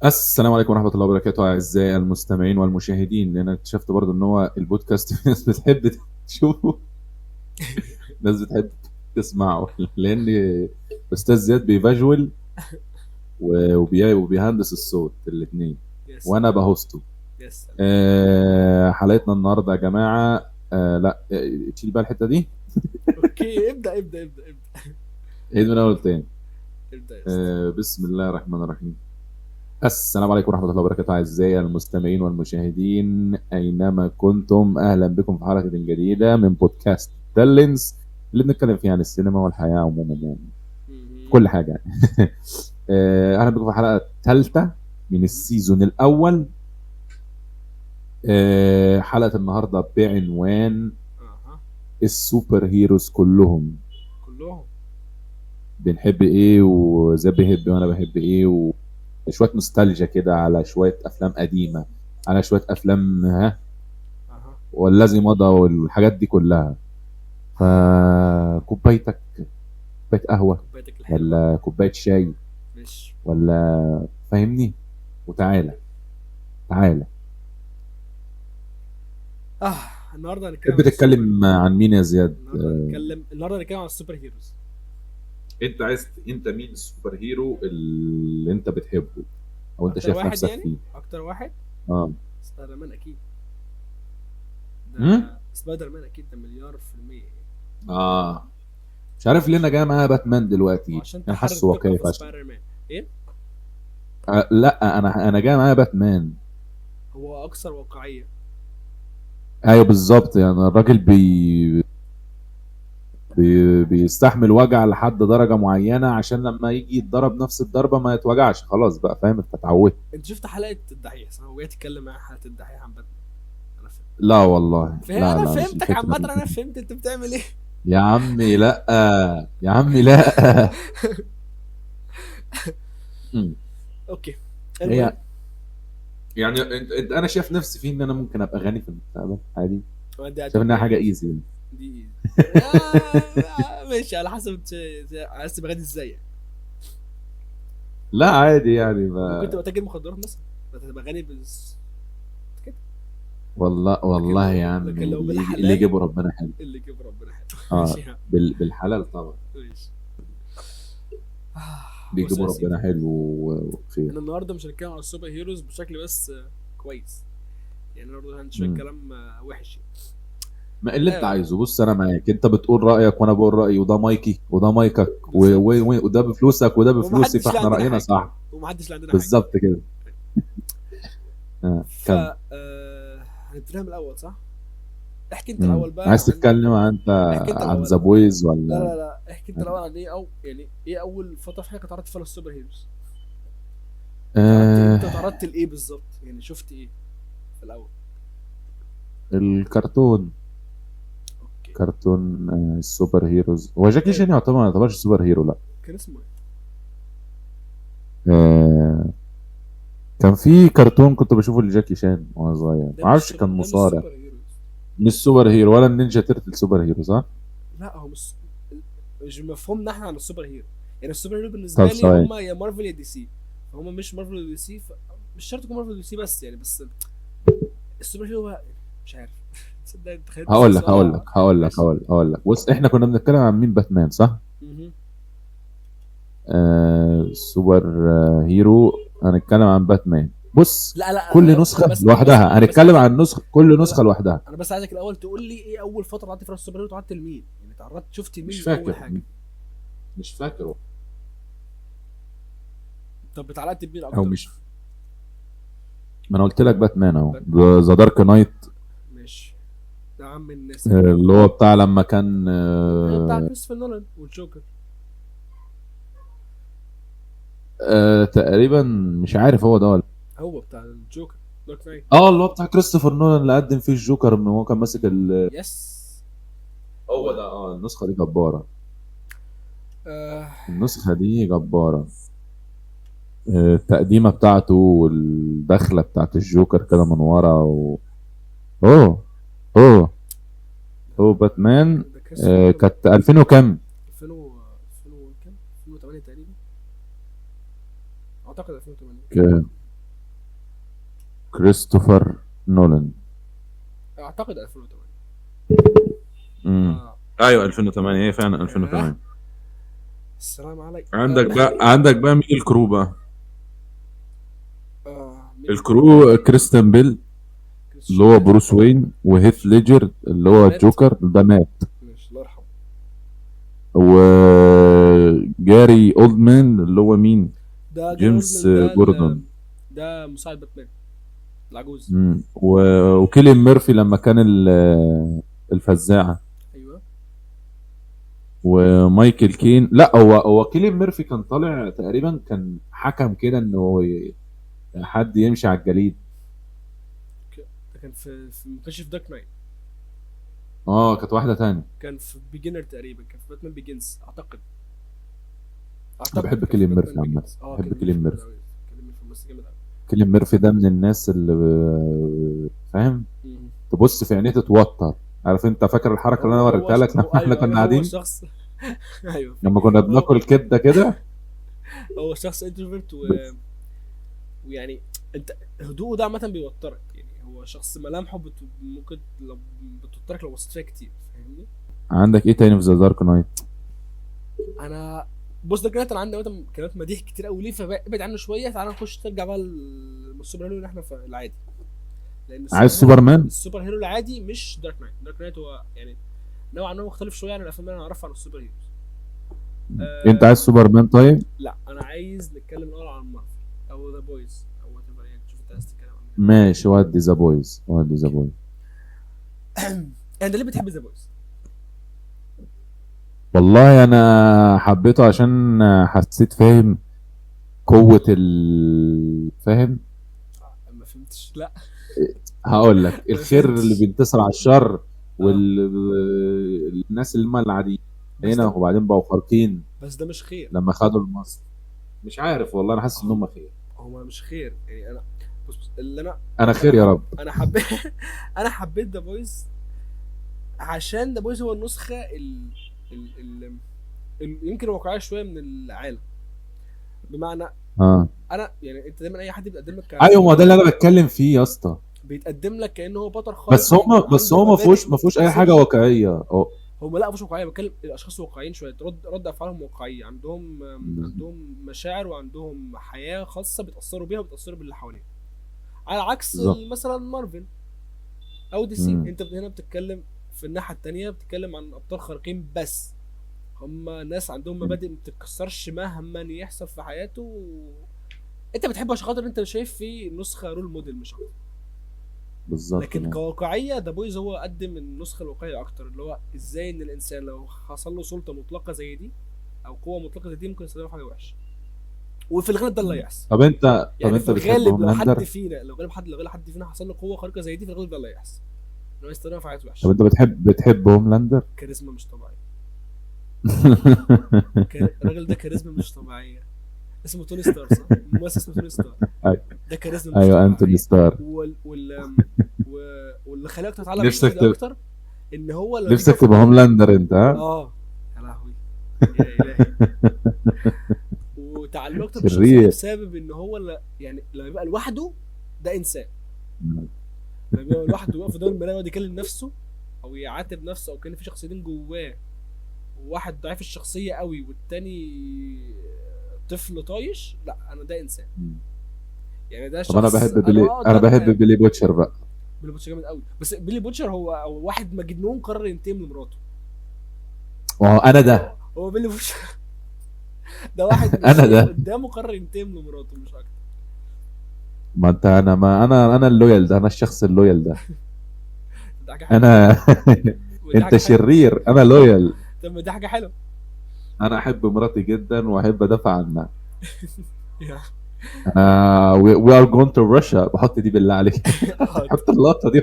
السلام عليكم ورحمة الله وبركاته أعزائي المستمعين والمشاهدين. أنا اكتشفت برضو إن هو البودكاست في ناس بتحب تشوفه، ناس بتحب تسمعه، لأن أستاذ زياد بيفاجول وبيهندس الصوت الاتنين، يا وأنا سلام. بهوسته. يا سلام. حلقتنا النهاردة يا جماعة. لا، تشيل بقى الحتة دي. اوكي، ابدأ. عيد من أول تاني. ابدأ يا اسطى. بسم الله الرحمن الرحيم. السلام عليكم ورحمة الله وبركاته أعزائي المستمعين والمشاهدين أينما كنتم، أهلا بكم في حلقة جديدة من بودكاست تالنز، اللي بنتكلم فيه عن السينما والحياة عموما، يعني مهم. كل حاجة يعني. أهلا بكم في الحلقة الثالثة من مهم. السيزون الأول. حلقة النهاردة بعنوان اها. السوبر هيروز كلهم. كلهم. بنحب إيه وزي بيحب وأنا بحب إيه، وشوية نوستالجيا كده على شوية أفلام قديمة، على شوية أفلام اها. والذي مضى والحاجات دي كلها. فكوبايتك، كوباية قهوة كوبايتك الحلوة. ولا كوباية شاي ماشي. ولا، فاهمني؟ وتعالى، تعالى. اه النهارده هنتكلم تحب عن السوبر تتكلم هيروز. عن مين يا زياد؟ النهارده هنتكلم عن السوبر هيروز. انت مين السوبر هيرو اللي انت بتحبه او انت اكتر شايف واحد نفسك يعني فيه؟ اكتر واحد. اه. سبايدر مان اكيد. امم ده سبايدر مان اكيد، ده مليار في المية يعني. اه. مش عارف ليه انا جاي معايا باتمان دلوقتي، وعشان انا تحرر حاسه الدقة واقعي في فشخ. سبايدر مان. ايه؟ لا، انا جاي معايا باتمان. هو اكثر واقعية. ايوه بالظبط، يعني الراجل بيستحمل وجع لحد درجة معينة عشان لما يجي يتضرب نفس الضربة ما يتوجعش، خلاص بقى، فاهم؟ انت اتعودت. انت شفت حلقة الدحيح صح؟ هو جاي تتكلم معايا حلقة الدحيح عن باتمان. انا لا والله، فاهم، لا انا لا، مش فهمتك الفكرة عامة، دي. انا فهمت انت بتعمل ايه. يا عمي لا، يا عمي لا. مم. اوكي. هي المهم. يعني انا شايف نفسي فيه ان انا ممكن ابقى غني في المستقبل عادي. دي شايف انها هتبقى حاجة ايزي. ايزي. دي ايزي. ماشي، على حسب انت عايز تبقى غني ازاي يعني. لا عادي يعني ممكن ما. تبقى تاجر مخدرات مثلا، تبقى غني كده. والله لكن والله لو يا لكن عمي، لو اللي بالحلال، يجيبه ربنا حلو. اللي يجيب ربنا حلو. اه، ماشي يا عم. بالحلال طبعا. ماشي. بص بيجيبه يا سيدي، ربنا حلو وخير. احنا النهارده مش هنتكلم على السوبر هيروز بشكل بس كويس. يعني برضه هنشوف مم. كلام وحش يعني. ما اللي انت ايوه عايزه، بص انا معاك، انت بتقول رايك وانا بقول رايي، وده مايكي وده مايكك بالظبط. وده بفلوسك وده بفلوسي، ومحدش له فاحنا عندنا راينا حاجه. صح. ومحدش له عندنا حاجه. بالظبط كده. ف كمل. هنبتديها من الاول صح؟ احكي انت الاول عايز بقى عن. تتكلم انت احكي انت عن الاول. ذا بويز لا ولا؟ لا لا، احكي انت الاول عن ايه، او يعني ايه اول فتره في حياتك اتعرضت فيها للسوبر هيروز. آه اتعرضت لايه بالظبط، يعني شفت ايه في الاول. الكرتون. اوكي. كرتون السوبر هيروز. هو جاكي حلو. شان يعتبر ما يعتبرش سوبر هيرو، لا. كان اسمه ايه؟ آه كان في كرتون كنت بشوفه لجاكي شان وانا صغير، ما اعرفش كان ده مش مصارع. سوبر هيروز. مش سوبر هيرو ولا النينجا تيرتل سوبر هيرو، صح؟ لا هو مش مفهومنا احنا عن السوبر هيرو. يعني السوبر هيرو طب بالنسبه لي ثواني. هم يا مارفل يا دي سي. فهم مش مارفل ولا دي سي مش شرط يكون مارفل ولا دي سي بس يعني بس. السوبر هيرو هو مش عارف. تصدق انت خليت تسال هقول لك سؤال هقول لك هقول لك ماشي. هقول لك هقول لك بص، احنا كنا بنتكلم عن مين؟ باتمان، صح؟ مهم. سوبر هيرو. هنتكلم عن باتمان. بص، لا لا، كل نسخة انا لوحدها، بس هنتكلم عايزك. عن نسخة، كل لا نسخة لا، لوحدها. انا بس عايزك الاول تقول لي ايه اول فتره قعدت فيها السوبر هيرو، اتعرضت لمين يعني، شفت مش مين اول فاكر. حاجه. مش فاكره. طب اتعلقت بمين او اكتر. مش، ما انا قلت لك باتمان اهو، باتمان. ذا دارك نايت. ماشي. ده عم الناس يا عم. اللي هو بتاع لما كان بتاع كريستوفر نولان والجوكر. تقريبا. مش عارف هو ده ولا. هو بتاع الجوكر. دارك نايت. اه، اللي هو بتاع كريستوفر نولان اللي قدم فيه الجوكر، ان هو كان ماسك يس. هو هو ده. ده. اه، النسخة دي جبارة. آه. النسخة دي جبارة. التقديمة بتاعته والدخلة بتاعت الجوكر كده من ورا اوه، اوه، اوه باتمان. ده كريستوفر نولان. كانت 2000 وكام؟ 2000 2000 وكام، 2008 تقريبا. اعتقد 2008. كريستوفر نولان. اعتقد 2008. امم ايوه 2008، هي فعلا 2008. السلام عليكم. عندك بقى مين الكرو بقى؟ مين الكرو كريستيان بيل اللي هو بروس وين، وهيث ليجر اللي هو الجوكر ده مات، ماشي الله يرحمه. وجاري اولدمان اللي هو مين؟ ده جيمس ده جوردن. ده مساعد باتمان العجوز. وكيليان ميرفي لما كان الفزاعة. ايوه. ومايكل كين، لا هو كيليان ميرفي كان طالع تقريبا، كان حكم كده انه حد يمشي على الجليد. ده كان ما كانش في دارك نايت. كانت واحدة تانية. كان في بيجنر تقريبا، كان في باتمان بيجنز اعتقد. انا بحب كيليان ميرفي عامة، بحب كيليان ميرفي. كيليان ميرفي بس جامد قوي. كيليان ميرفي ده من الناس اللي فاهم، تبص في عينيه تتوتر. عارف انت فاكر الحركة اللي انا وريتها لك لما احنا كنا قاعدين؟ هو شخص ايوه لما كنا بناكل كبدة كده. هو شخص انتروفيرت ويعني انت هدوءه ده عامة بيوترك، يعني هو شخص ملامحه ممكن لو بتوترك لو بصيت فيها كتير، فاهمني؟ عندك ايه تاني في ذا دارك نايت؟ انا بص، ده كانت انا عندي كلمات مديح كتير قوي ليه، فابعد عنه شويه. تعال نخش ترجع بقى للسوبر هيرو اللي احنا في العادي، لان عايز سوبرمان. السوبر هيرو العادي مش دارك نايت. دارك نايت هو يعني نوعا ما مختلف شويه عن الافلام اللي انا اعرفها عن السوبر هيروز. انت عايز سوبرمان طيب؟ لا انا عايز نتكلم الاول عن مارفل او ذا بويز او وات ايفر، يعني تشوف انت عايز تتكلم عن ماشي، ودي ذا بويز، ودي ذا بويز. انت ليه بتحب ذا بويز؟ والله انا حبيته عشان حسيت فاهم قوة فاهم. ما فهمتش. لا هقول لك الخير اللي بينتصر على الشر، والناس اللي هم العاديين هنا وبعدين بقوا خارقين. بس ده مش خير. لما خدوا المصل مش عارف والله، انا حاسس ان هم خير. هو مش خير يعني. انا بص اللي انا خير يا رب. انا حبيت انا حبيت ذا بويز عشان ذا بويز هو النسخه يمكن واقعيه شويه من العالم. بمعنى انا يعني انت دايما اي حد بيقدم لك ايوه، ما ده اللي انا بتكلم فيه يا اسطى. بيتقدم لك كانه هو بطل خارق، بس هو ما فيهوش اي حاجه واقعيه. هم لا مش واقعيه، بتكلم الاشخاص واقعيين شويه، رد افعالهم واقعيه، عندهم مشاعر وعندهم حياه خاصه بيتاثروا بيها وبيتاثروا باللي حواليهم، على عكس مثلا مارفل او دي سي. انت هنا بتتكلم في الناحيه الثانيه، بتتكلم عن ابطال خارقين بس هم ناس عندهم مبادئ ما بتتكسرش مهما يحصل في حياته. انت بتحبه عشان خاطر انت شايف فيه نسخه رول موديل مش اكتر. بالظبط. لكن كواقعيه ذا بويز هو قدم النسخه الواقعيه اكتر، اللي هو ازاي ان الانسان لو حصل له سلطه مطلقه زي دي او قوه مطلقه زي دي ممكن يستخدمها في حاجه وحشه، وفي الغالب ده اللي هيحصل. طب انت في الغالب لو حد فينا لو حد فينا حصل له قوه خارقه زي دي، في الغالب ده اللي هيحصل، انه يستخدمها في حاجات وحشه. طب انت بتحب هوملاندر؟ كاريزما مش طبيعيه. الراجل ده كاريزما مش طبيعيه. اسمه توني ستار صح؟ الممثل اسمه توني ستار. ده كاريزما مش ايوه انتوني ستار. واللي خلاني اكتر اتعلق بيه اكتر ان هو نفسك تبقى هوملاندر انت؟ ها؟ يا لهوي يا الهي. وتعلق اكتر بالشخصيه بسبب ان هو يعني لما يبقى لوحده ده انسان، لما يبقى لوحده واقف قدام المرايه ويقعد يكلم نفسه او يعاتب نفسه، او كان في شخصيتين جواه، وواحد ضعيف الشخصيه قوي والتاني طفل طايش، لا انا ده انسان. يعني ده شخص. طب انا بحب بيلي بوتشر بقى. بيلي بوتشر جامد قوي، بس بيلي بوتشر هو واحد مجنون قرر ينتقم لمراته. انا ده هو بيلي بوتشر ده واحد انا ده قدامه قرر ينتقم لمراته مش اكتر. ما انت انا اللويال ده، انا الشخص اللويال ده. انا انت شرير انا لويال. طب دي حاجه حلوه. انا احب مراتي جدا واحب ادافع عنها. we are going to Russia. بحط دي بالله عليك. حط اللقطه دي.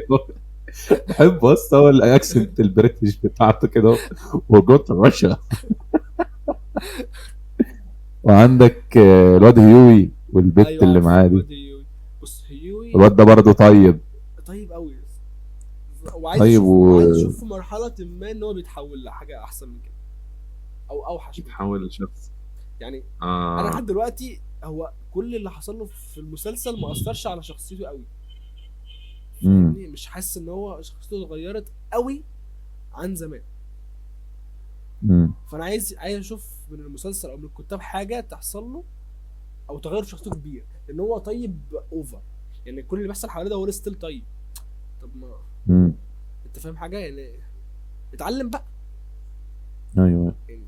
بحب بص هو الاكسنت البريتش بتاعته كده. we're going to Russia. وعندك الواد هيوي والبت اللي معاه دي. بص هيوي الواد ده برضه طيب قوي، وعايز اشوف في مرحله ما ان هو بيتحول لحاجه احسن من كده او اوحش. بيتحول لشخص يعني انا لحد دلوقتي هو كل اللي حصل له في المسلسل ما اثرش على شخصيته قوي. امم. فاهمني؟ مش حاسس ان هو شخصيته اتغيرت قوي عن زمان. امم. فانا عايز اشوف من المسلسل او من الكتاب حاجه تحصل له او تغير في شخصيته كبير، لان هو طيب اوفر. يعني كل اللي بيحصل حواليه ده هو ستيل طيب. طب ما امم. انت فاهم حاجه يعني؟ اتعلم بقى. ايوه. يعني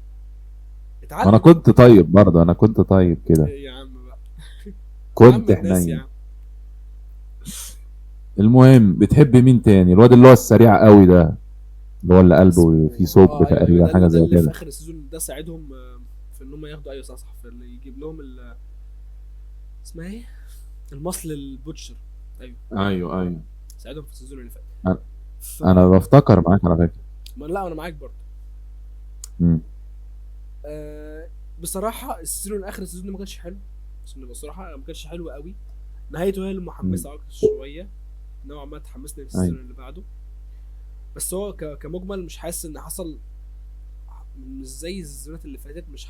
انا اتعلم. كنت طيب برضه، انا كنت طيب كده، إيه يا عم بقى؟ يا عم كنت الناس يا حنين. عم. المهم، بتحب مين تاني؟ الواد اللي هو السريع قوي ده، اللي هو اللي قلبه فيه اسمه ثقب ايوه ايوه، تقريبا، ده حاجه ده زي اللي في كده. اخر السيزون ده ساعدهم في ان هم ياخدوا، ايوه صح صح، في اللي يجيب لهم اسمها ايه، المصل البوتشر. ايوه، ايوه ايوه. ساعدهم في السيزون اللي فات. انا ف أنا بفتكر معاك على فكره. ما لا انا معاك برضه. امم. أه بصراحه السيزون اخر السيزون ده ما كانش حلو، عشان نبقى صراحه ما كانش حلو قوي. نهايته هي اللي امم. محمسه اكتر شويه، نوعا ما تحمسني ايوه. للسيزون اللي بعده. بس هو كمجمل مش حاسس ان حصل، مش زي السيزونات اللي فاتت. مش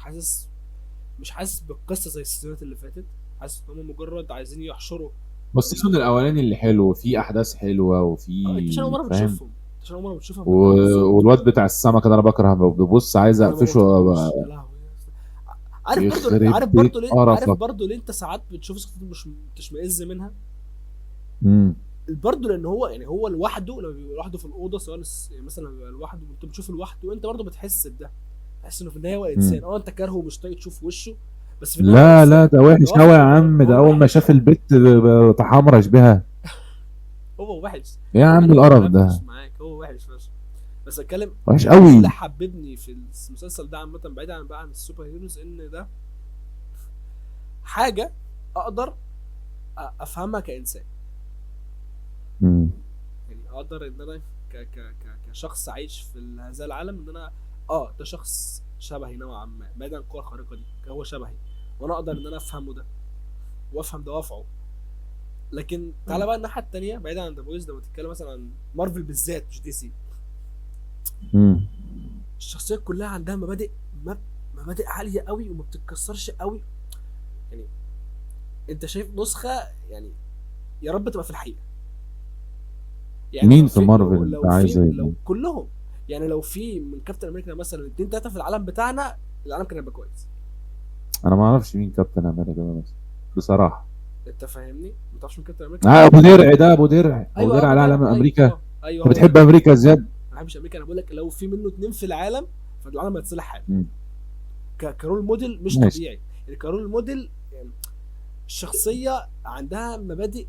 حاسس بالقصه زي السيزونات اللي فاتت. حاسس ان هم مجرد عايزين يحشروا بص، السيزون الاولاني اللي حلو، وفيه احداث حلوه، انت عشان اول وفيه مره فاهم. بتشوفهم، انت عشان اول مره بتشوفهم و... فانت مبسوط. والواد بتاع السمكه ده انا بكره، ببص عايز انا ما اقفشه بطيقوش يا لهوي. عارف يخرب بيت برضو ليه، عارف قرفك. برضو ليه انت ساعات بتشوف شخصيته مش تشمئز منها؟ امم. برضه لان هو يعني هو لوحده، لما بيبقى لوحده في الاوضه سواء يعني مثلا لما بيبقى لوحده وانت بتشوفه لوحده، انت برضه بتحس بده. تحس انه في النهايه هو انسان. امم. انت كارهه ومش طايق تشوف وشه، بس في النهايه هو لا لا، انسان. ده وحش قوي يا دوافعه عم، هو ده اول ما وحش. شاف البت تحمرش بها. هو وحش. ايه يا عم انا القرف ده؟ متناقش معاك، هو وحش فشخ. بس اتكلم وحش ايه اللي قوي. حببني في المسلسل ده عامه، بعيدا عن بقى عن السوبر هيروز، ان ده حاجه اقدر افهمها كانسان. امم. يعني اقدر ان انا كشخص عايش في هذا العالم، ان انا ده شخص شبهي نوعا ما، بعيد عن القوة الخارقة دي، هو شبهي، وانا اقدر ان انا افهمه ده وافهم دوافعه. لكن تعالى بقى الناحية التانية، بعيد عن ذا بويز، لما تتكلم مثلا عن مارفل بالذات مش دي سي، امم. الشخصيات كلها عندها مبادئ عالية قوي وما بتتكسرش قوي. يعني انت شايف نسخة، يعني يا رب تبقى في الحقيقة. يعني مين لو في في لو مارفل لو عايز في زي لو ده؟ كلهم، يعني لو في من كابتن امريكا مثلا اتنين تلاته في العالم بتاعنا، العالم كان هيبقى كويس. انا ما اعرفش مين كابتن امريكا ده بس، بصراحه. انت فاهمني؟ ما تعرفش من كابتن امريكا؟ ابو درع ده، ابو ايوه درع ابو على علم درع، ايوه امريكا. ايوه انت هو ده. بتحب امريكا زياد؟ ما بحبش امريكا، انا بقول لك لو في منه اتنين في العالم فالعالم هيتصلح حاله. مم. كرول موديل مش ماشي. طبيعي. يعني كرول موديل، يعني الشخصيه عندها مبادئ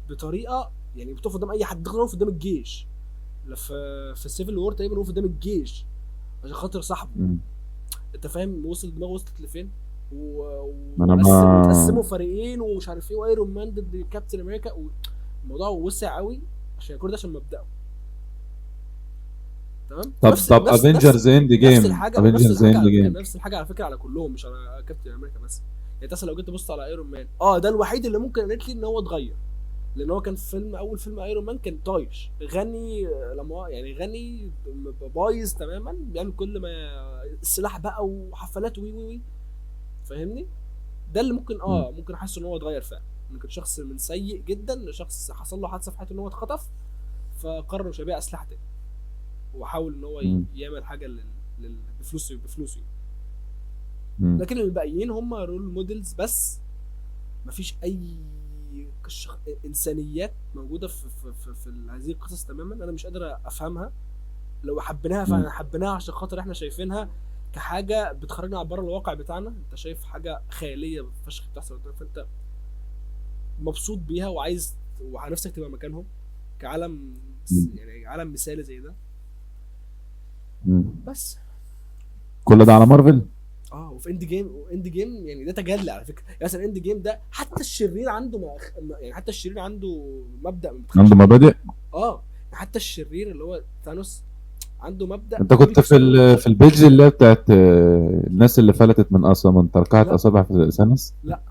بطريقه، يعني بتقف قدام اي حد، تقف قدام الجيش. في السيفل وور تقريبا وقف قدام الجيش عشان خاطر صاحبه. مم. انت فاهم وصل دماغه وصلت لفين؟ ما انا ما وتقسموا فريقين ومش عارف ايه، وايرون مان ضد كابتن امريكا، الموضوع وسع قوي عشان كل ده عشان مبدأه. تمام. طب افنجرز اند نفس جيم، الحاجه، ونفس افنجرز الحاجه اند على فكره، جيم. نفس الحاجه على فكره على كلهم، مش على كابتن امريكا بس. يعني انت لو جيت تبص على ايرون مان، ده الوحيد اللي ممكن قالت لي ان هو اتغير، لان هو كان في اول فيلم ايرون مان كان طايش غني، لما يعني غني بايظ تماما، بيعمل كل ما السلاح بقى وحفلات وي وي وي. فاهمني؟ ده اللي ممكن ممكن احس ان هو اتغير فعلا، انه كان شخص من سيء جدا لشخص حصل له حادثه في حياته ان هو اتخطف، فقرر مش هيبيع اسلحه تاني، وحاول ان هو مم. يعمل حاجه بفلوسه. مم. لكن الباقيين هم رول موديلز بس، مفيش اي انسانيات موجوده في هذه القصص تماما. انا مش قادر افهمها. لو حبيناها مم. فعلا حبيناها عشان خاطر احنا شايفينها كحاجه بتخرجنا عن بره الواقع بتاعنا. انت شايف حاجه خياليه فشخ بتحصل قدامك، فانت مبسوط بيها وعايز ونفسك تبقى مكانهم كعالم، مم. يعني عالم مثالي زي ده. مم. بس كل ده على مارفل؟ وفي اند جيم يعني ده تجلي على فكره. يعني مثلا اند جيم ده حتى الشرير عنده يعني حتى الشرير عنده مبدأ ما بتخافش عنده منه. مبادئ. حتى الشرير اللي هو ثانوس عنده مبدأ انت ما كنت في بيكسروش. البيج اللي هي بتاعت الناس اللي فلتت من تركعة لا اصابع في سانوس. لا.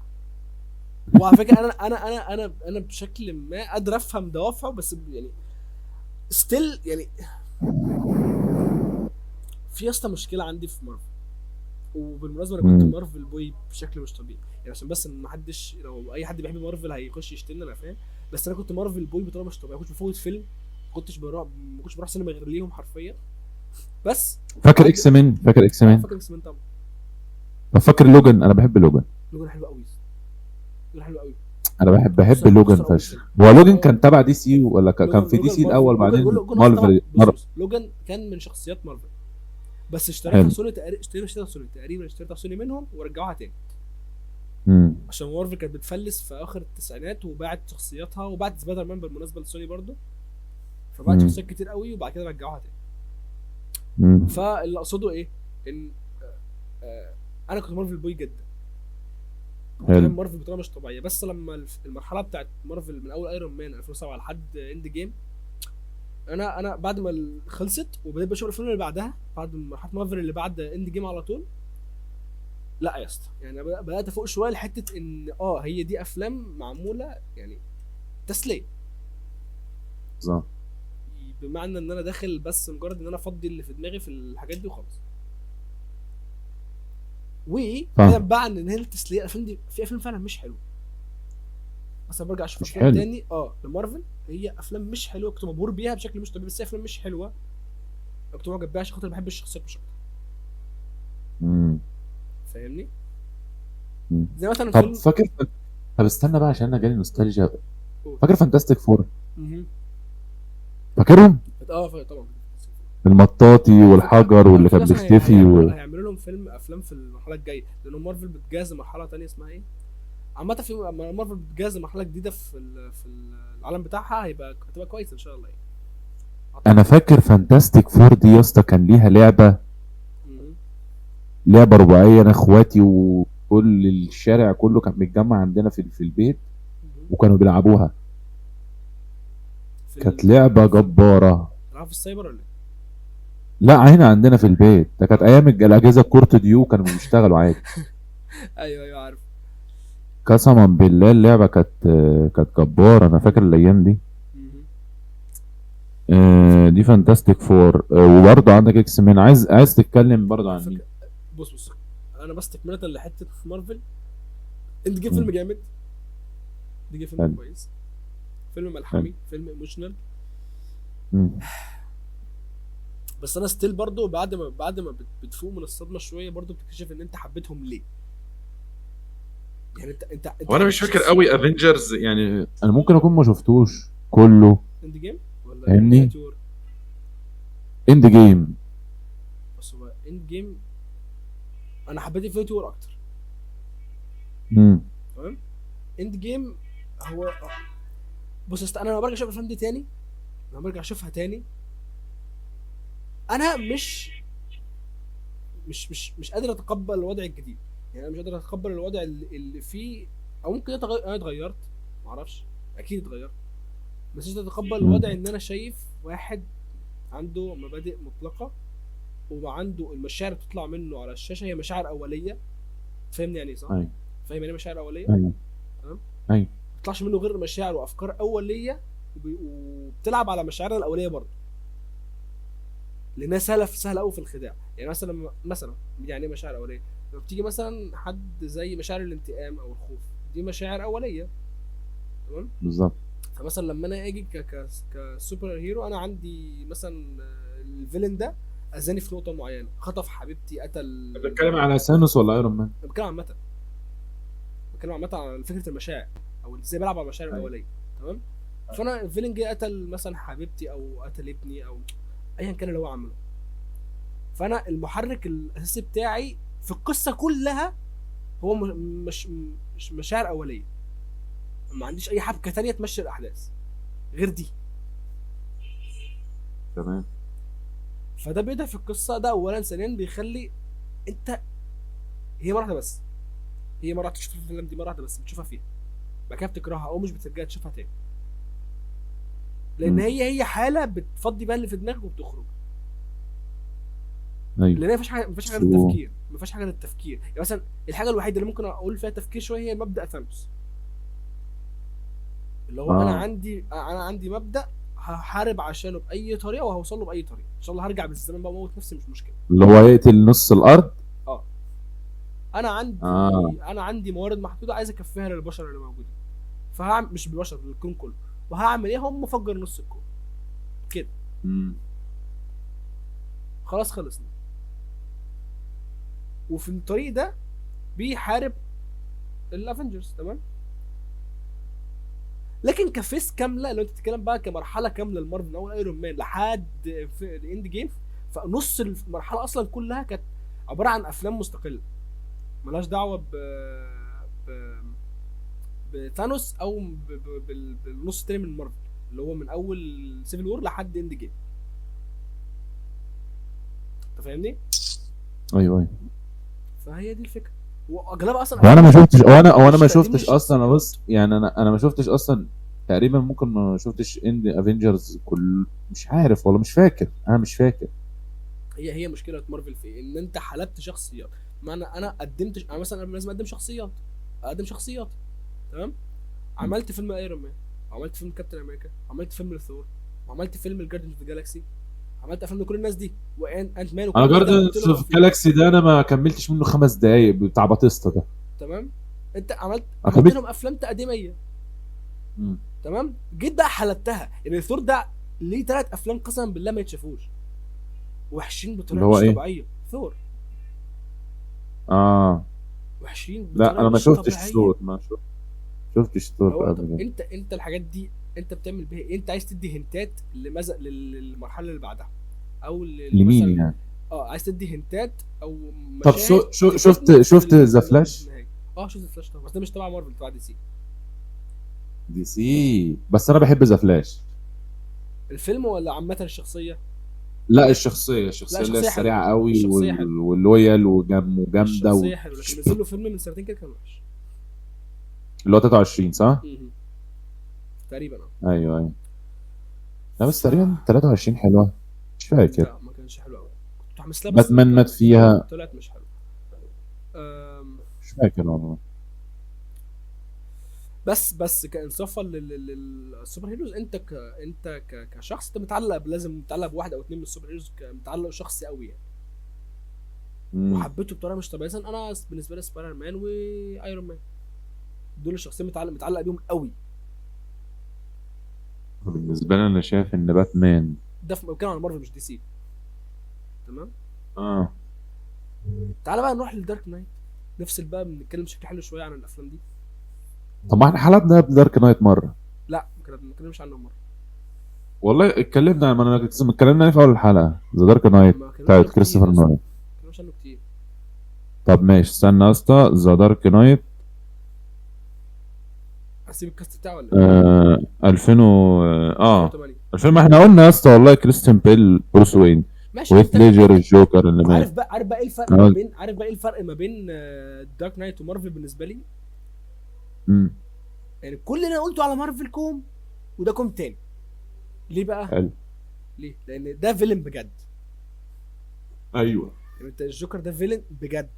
وعلى فكره انا بشكل ما قادر افهم دوافعه، بس يعني ستيل يعني في يا اسطى مشكله عندي في مارفل. وبالمناسبه انا كنت مم. مارفل بوي بشكل مش طبيعي، يعني عشان بس ان محدش، لو اي حد بيحب مارفل هيخش يشتمني، انا فاهم. بس انا كنت مارفل بوي بطريقه مش طبيعيه، كنت بفوت فيلم، ما كنتش بروح سينما غير ليهم حرفيا. بس فاكر بعد اكس مان؟ فاكر اكس مان؟ فاكر اكس مان طبعا. طب فاكر لوجان؟ انا بحب لوجان. لوجان حلو قوي، لوجان حلو قوي. انا بحب بص لوجان بص انا اول فيلم، فشخ. هو لوجان اه كان تبع دي سي ولا كان في دي لوجان سي مارفل، الاول بعدين لوجان اصلا طبعا. مارفل بص لوجان كان من شخصيات مارفل، بس اشتريتها حلو. سوني تقريبا، اشتريتها سوني منهم ورجعوها تاني، امم عشان مارفل كانت بتفلس في اخر التسعينات وباعت شخصياتها، وبعت سبايدر مان بالمناسبه لسوني برضه، فبعت امم شخصيات كتير قوي وبعد كده رجعوها تاني. امم فاللي اقصده ايه، ان انا كنت مارفل بوي جدا، كنت حلو. بحب مارفل بطريقه مش طبيعيه. بس لما المرحله بتاعت مارفل من اول ايرون مان 2007 لحد اند جيم، انا بعد ما خلصت وبدأت بشوف الفيلم اللي بعدها، بعد مرحله مارفل اللي بعد اند جيم على طول، لا يا اسطى يعني بدات افوق شويه لحته ان هي دي افلام معموله يعني تسليه، بالظبط. بمعنى ان انا داخل بس مجرد ان انا افضي اللي في دماغي في الحاجات دي وخلاص. وبعدين فاهم. بقى عن ان هي التسليه، الافلام دي في افلام فعلا مش حلوه، بس انا برجع اشوف مش افلام حلو. تاني لمارفل، هي افلام مش حلوه كنت مبهور بيها بشكل مش طبيعي، بس هي افلام مش حلوه كنت معجب بيها عشان خاطر بحب الشخصيات مش اكتر. امم فاهمني؟ أمم. زي مثلا طب فيلم فاكر، طب استنى بقى عشان انا جالي نوستالجيا. أوه. فاكر فانتاستيك فور؟ مهم. فاكرهم؟ طبعا. المطاطي على فكره والحجر واللي فكره كان اصلا بيختفي هيعملوا لهم افلام في المرحله الجايه، لان مارفل بتجهز مرحله تانية اسمها ايه، عامه في مارفل بتجهز مرحله جديده العالم بتاعها، هتبقى كويسه ان شاء الله يعني. انا اعتقد يعني. فاكر فانتاستيك فور دي يا اسطى كان ليها لعبه، مهم. لعبه رباعيه. انا اخواتي وكل الشارع كله كان متجمع عندنا في البيت مهم. وكانوا بيلعبوها. في كانت لعبه فين؟ جباره. بتلعبوا في السايبر ولا ايه؟ لا هنا عندنا في البيت، ده كانت اه ايام الاجهزه الكورت ديو كانوا بيشتغلوا عادي. ايوه عارف. قسما بالله اللعبه كانت جباره. انا فاكر الايام دي. مهم. دي فانتاستيك فور. وبرضه عندك اكس مان. عايز تتكلم برضه على عن مين؟ فكره بص انا بس تكمله لحته في مارفل، انت جيم مم. فيلم جامد، دي جيم فيلم حلو. كويس، فيلم حلو. ملحمي، فيلم ايموشنال. مم. بس انا ستيل برضو بعد ما بتفوق من الصدمه شويه، برضو بتكتشف ان انت حبيتهم ليه، يعني انت هو انا حبيت مش فاكر الشخصيات. قوي افنجرز يعني، انا ممكن اكون ما شفتوش كله. اند جيم ولا فاهمني؟ انفينيتي وور؟ اند جيم. بس هو اند جيم انا حبيت انفينيتي وور اكتر. امم تمام. اند جيم هو بص انا لما برجع اشوف الافلام دي تاني، لما برجع اشوفها تاني، انا مش قادر اتقبل الوضع الجديد، يعني انا مش قادر اتقبل الوضع اللي فيه، او ممكن انا اتغيرت، معرفش، اكيد اتغيرت، بس مش قادر اتقبل الوضع ان انا شايف واحد عنده مبادئ مطلقه وعنده المشاعر بتطلع منه على الشاشه هي مشاعر اوليه. فاهمني يعني صح؟ ايوه فاهم يعني إيه مشاعر اوليه؟ ايوه تمام. ايوه. ما بيطلعش منه غير مشاعر وافكار اوليه، وبتلعب على مشاعرنا الاوليه برضه، لانها سهله قوي في الخداع. يعني مثلا يعني ايه مشاعر اوليه؟ لما بتيجي مثلا حد زي مشاعر الانتقام او الخوف، دي مشاعر اوليه، تمام. بالظبط. فمثلا لما انا اجي كسوبر هيرو، انا عندي مثلا الفيلن ده اذاني في نقطه معينه، خطف حبيبتي، قتل. بتتكلم على سانوس ولا ايرون مان؟ انا بتكلم عامه عن فكره المشاعر، او ازاي بلعب على المشاعر ايوه الاوليه، تمام. فانا الفيلن جه قتل مثلا حبيبتي او قتل ابني او ايا كان اللي هو عمله، فانا المحرك الاساسي بتاعي في القصه كلها هو مش مشاعر اوليه، ما عنديش اي حبكه تانية تمشي الاحداث غير دي. تمام. فده بيدعي في القصه، ده اولا. ثانيا بيخلي انت هي مره واحده بس، هي مره واحده تشوف الفيلم دي، مره واحده بس بتشوفها فيها، بعد كده بتكرهها او مش بترجع تشوفها تاني، لان مم. هي حاله بتفضي بقى اللي في دماغك وبتخرج، ايوه. لان ما فيش حاجه للتفكير، ما فيش حاجه للتفكير. يعني مثلا الحاجه الوحيده اللي ممكن اقول فيها تفكير شويه هي مبدا ثانوس، اللي هو اه انا عندي مبدا هحارب عشانه باي طريقه وهوصل له باي طريقه، ان شاء الله هرجع بالزمن بقى اموت نفسي مش مشكله. اللي هو يقتل نص الارض. اه انا عندي اه انا عندي موارد محدوده عايز اكفيها للبشر اللي موجودين، فهعمل مش بالبشر، للكون كله، وهعمل ايه، هم مفجر نص الكون كده، خلاص خلصنا. وفي الطريق ده بيحارب الافنجرز، تمام. لكن كفيس كامله، لو انت بتتكلم بقى كمرحله كامله لمارفل من اول ايرون مان لحد في الاند جيم، فنص المرحله اصلا كلها كانت عباره عن افلام مستقله ملهاش دعوه ب... بثانوس او بالنص التاني من مارفل، اللي هو من اول سيفل وور لحد اند جيم. انت فاهمني؟ ايوه. فهي دي الفكره، واغلبها اصلا وانا ما شفتش مش ما تقديم شفتش اصلا. للشخصيات. بص يعني انا ما شفتش اصلا تقريبا، ممكن ما شفتش اند افنجرز كل، مش عارف والله، مش فاكر، انا مش فاكر. هي مشكله مارفل في ان انت حلبت شخصيات. ما انا قدمت انا مثلا لازم اقدم شخصيات، تمام. عملت فيلم ايرون مان، وعملت فيلم كابتن امريكا، وعملت فيلم الثور، وعملت فيلم الجاردن اوف ذا جالاكسي، عملت افلام لكل الناس دي، وانت مان وكل انا الناس دي جاردن عملت لهم في افلام، جالاكسي ده انا ما كملتش منه 5 دقايق بتاع باتيستا ده. تمام. انت عملت انا عملت كملت. لهم افلام تقديميه، تمام. جيت بقى حلبتها ان الثور ده ليه 3 افلام قسما بالله ما يتشافوش، وحشين اللي بطريقه هو مش ايه؟ طبيعيه. ثور اه وحشين لا بطريقه انا ما مش شفتش طبيعيه. ثور، شفتش ثور هو طب قبل كده. انت الحاجات دي انت بتعمل بيها ايه؟ انت عايز تدي هنتات للمرحله اللي بعدها، او لمين مثلا يعني؟ عايز تدي هنتات او طب مشاهد شفت تفيدنا ذا في فلاش؟ النهايه. شفت فلاش طبعا، بس ده مش تبع مارفل، تبع دي سي. دي سي، بس انا بحب ذا فلاش. الفيلم ولا عامه الشخصيه؟ لا لا الشخصيه اللي هي الشخصيه حلوه، السريعه قوي الشخصيه حلوه، واللويال وجامده الشخصيه حلوه، لكن نزل له فيلم من سنتين كده كان وحش. اللي هو 23 صح؟ مهم. تقريبا ايوه. لا بس ف تقريبا 23 حلوه، مش فاكر. لا ما كانش حلو قوي، كنت متحمس لها بس باتمان مات فيها، طلعت مش حلو. مش فاكر والله. بس كانصافا للسوبر هيروز، كشخص انت متعلق، لازم متعلق بواحد او اتنين من السوبر هيروز، متعلق شخصي قوي يعني، وحبيته بطريقه مش طبيعيه. مثلا انا بالنسبه لي سبايدر مان وايرون مان دول الشخصيين متعلق بيهم قوي. بالنسبه لي انا شايف ان باتمان، ده في كلام عن مارفل مش دي سي، تمام. اه تعالى بقى نروح للدارك نايت، نفصل بقى، بنتكلم بشكل حلو شويه عن الافلام دي. طب ما احنا حلبنا دارك نايت مره. لا ما بنتكلمش عنه مره، والله اتكلمنا، ما انا اتكلمنا عليه في اول الحلقه، ذا دارك نايت ما اتكلمناش بتاعت عنه كتير كريستوفر يا اسطى، نولان. ما اتكلمناش عنه كتير. طب ماشي، استنى يا اسطى، ذا دارك نايت هسيب الكاست بتاعه ولا ايه؟ 2000 2008 الفيلم احنا قلنا يا اسطى والله، كريستيان بيل بروس وين، ماشي. وهيث ليجر الجوكر اللي مات. عارف بقى ايه الفرق أنا ما قلت- بين دارك نايت ومارفل بالنسبه لي؟ مم. يعني كل اللي انا قلته على مارفل كوم، وده كوم تاني. ليه بقى؟ حلو. ليه؟ لان ده فيلن بجد. ايوه. يعني انت الجوكر ده فيلن بجد،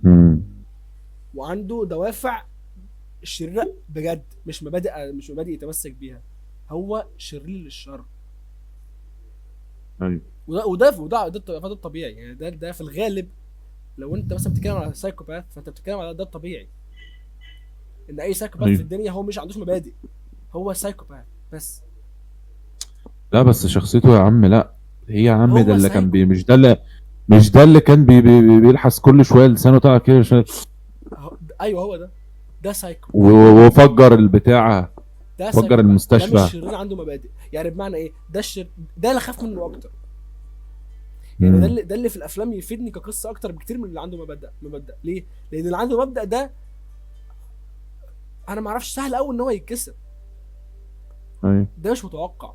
مم. وعنده دوافع شريره بجد، مش مبادئ يتمسك بيها، هو شرير للشر. ايوه. ده الطبيعي يعني، ده في الغالب. لو انت مثلا بتتكلم على سايكوباث، فانت بتتكلم على ده الطبيعي، ان اي سايكوباث في ايوه. الدنيا هو مش عندوش مبادئ، هو سايكوباث بس. لا بس شخصيته يا عم، لا هي يا عم ده هو اللي كان سايكو. مش ده اللي كان بيلحس كل شويه لسانه طالع كده شوية، ايوه هو ده سايكو. وفجر البتاع، ده فجر سايكوباث، ده مش المستشفى. شرير عنده مبادئ. يعني بمعنى ايه؟ ده اللي خاف منه اكتر. يعني مم. ده اللي في الافلام يفيدني كقصه اكتر بكتير من اللي عنده مبدأ. ليه؟ لان اللي عنده مبدأ ده انا ما اعرفش، سهل قوي ان هو يتكسر. ايوه. ده مش متوقع.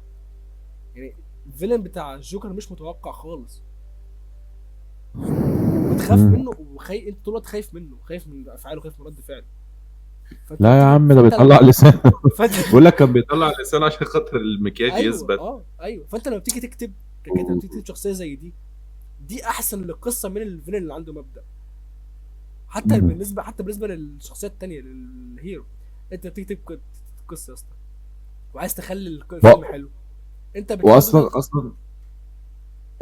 يعني الفيلن بتاع الجوكر مش متوقع خالص، وتخاف منه، انت طول الوقت خايف منه، خايف من افعاله، خايف من رد فعله. لا يا عم ده بيطلع لسانه. فانت بيقول لك كان بيطلع لسانه عشان خاطر المكياج ايوه يثبت. ايوه. فانت لما بتيجي تكتب ككاتب، لما تيجي تكتب شخصيه زي دي احسن للقصه من الفيلن اللي عنده مبدأ. حتى بالنسبه للشخصيات التانية للهيرو، انت بتكتب قصه يا اسطى وعايز تخلي الفيلم حلو، انت واصلا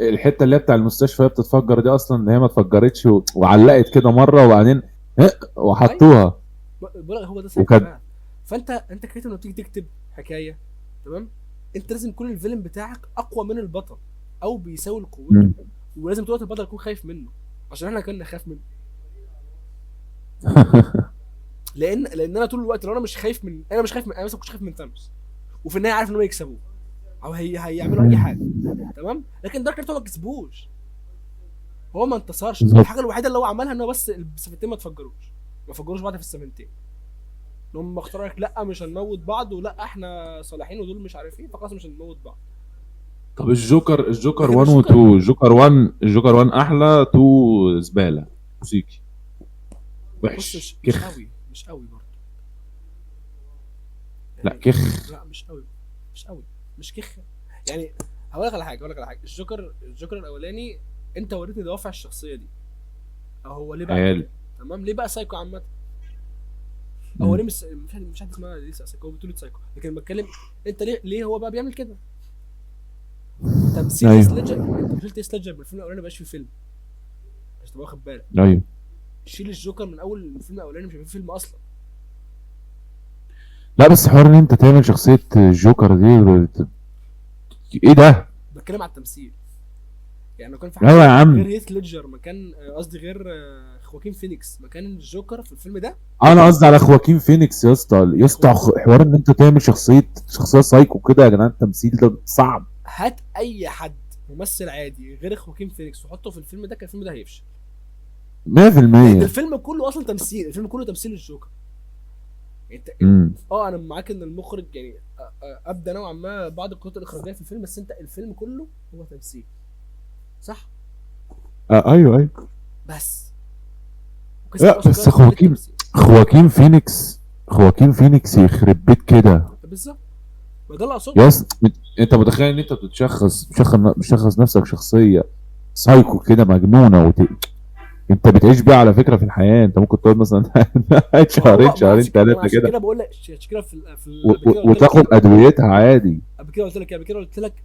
الحته اللي هي بتاع المستشفى بتتفجر دي، اصلا هي ما اتفجرتش وعلقت كده مره وبعدين وحطوها. بقول لك هو ده وكان سايكوباث. فانت كاتب انه تيجي تكتب حكايه، تمام، انت لازم يكون الفيلم بتاعك اقوى من البطل او بيساوي قوته، مم. ولازم طول الوقت البطل يكون خايف منه عشان احنا كنا نخاف منه. لان انا طول الوقت لو انا مش خايف من انا مثلا كنتش خايف من ثانوس، وفي النهايه عارف ان هم يكسبوه او هيعملوا اي حاجه، تمام، لكن دارك نايت هو ما كسبوش، هو ما انتصرش، بالظبط. الحاجه الوحيده اللي هو عملها ان هو بس السفينتين ما فجروش بعض في السفينتين، ان هم اختاروا لك لا مش هنموت بعض ولا احنا صالحين ودول مش عارف ايه، فخلاص مش هنموت بعض. طب الجوكر لكن 1 و 2، الجوكر 1 احلى، 2 زباله موسيقي بص وحش مش كخ. قوي برضه لا يعني، كخ. لا مش قوي مش كخ يعني. هقول لك على حاجه الجوكر الاولاني انت وريتني دوافع الشخصيه دي، او هو ليه بقى حلو. كده، تمام، ليه بقى سايكو عامه، او هو مم. ليه مش حد اسمها ليه سايكو، هو بتقول سايكو، لكن بتكلم انت ليه هو بقى بيعمل كده. تمثيل هيث ايوه ليدجر، انت شلت هيث ليدجر من الفيلم الاولاني مبقاش في فيلم، مش تبقى واخد بالك، ايوه. شيل الجوكر من اول الفيلم الاولاني مش هيبقى في فيلم اصلا. لا بس حوار ان انت تعمل شخصيه الجوكر دي ايه ده؟ بتكلم على التمثيل، يعني لو كان في حد ايوه يا غير عم. هيث ليدجر مكان قصدي غير خواكين فينيكس مكان الجوكر في الفيلم ده. انا قصدي على خواكين فينيكس يا اسطى، يا اسطى خواكين حوار ان انت تعمل شخصيه سايكو كده يا جدعان، التمثيل ده صعب. هات اي حد ممثل عادي غير خواكين فينيكس وحطه في الفيلم ده، كان الفيلم ده هيفشل، لان 100%. الفيلم كله اصلا تمثيل، الفيلم كله تمثيل الجوكر. انت امم. انا معاك ان المخرج يعني ابدا نوعا ما بعض القطع الاخراجيه في الفيلم، بس انت الفيلم كله هو تمثيل، صح؟ ايوه ايوه. بس وكسب لا اوسكار بس كمان للتمثيل. خواكين فينيكس يخرب بيت كده. بالظبط، ما ده اللي اقصده. يس. انت متخيل ان انت بتشخص نفسك شخصيه سايكو كده مجنونه انت بتعيش بيها على فكره في الحياه، انت ممكن تقعد مثلا ما هو ما شهرين ما ثلاثه عشان كده كده بقول لك، عشان كده قبل كده قلت لك وتاخد ايه، ادويتها عادي. قبل كده قلت لك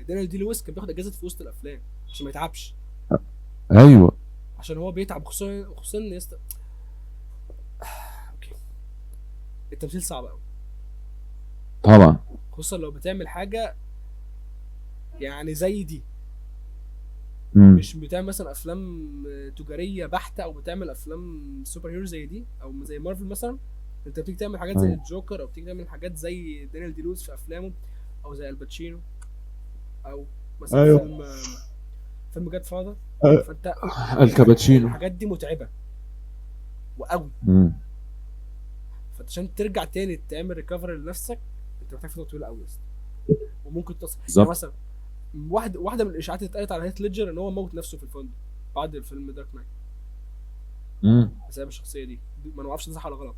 دانيال دي لويس كان بياخد اجازه في وسط الافلام عشان ما يتعبش، ايوه عشان هو بيتعب، خصوصا ان اوكي، التمثيل صعب قوي، طبعا. خصوصا لو بتعمل حاجه يعني زي دي، امم. مش بتعمل مثلا افلام تجاريه بحته او بتعمل افلام سوبر هيرو زي دي او زي مارفل مثلا. انت بتيجي تعمل حاجات زي ايوه الجوكر او بتيجي تعمل حاجات زي دانيال دي لويس في افلامه، او زي الباتشينو، او مثلا ايوه. فيلم جاد فاذر. أه. فانت الكابتشينو. الحاجات دي متعبه وقوي، امم. فانت عشان ترجع تاني تعمل ريكفري لنفسك انت محتاج فتره طويله قوي يا اسطى، وممكن تصل يعني بالظبط. مثلا واحده من الاشاعات اللي اتقالت على هيث ليدجر ان هو موت نفسه في الفندق بعد الفيلم دارك نايت امم. بسبب الشخصيه دي ما نعرفش ده صح ولا غلط،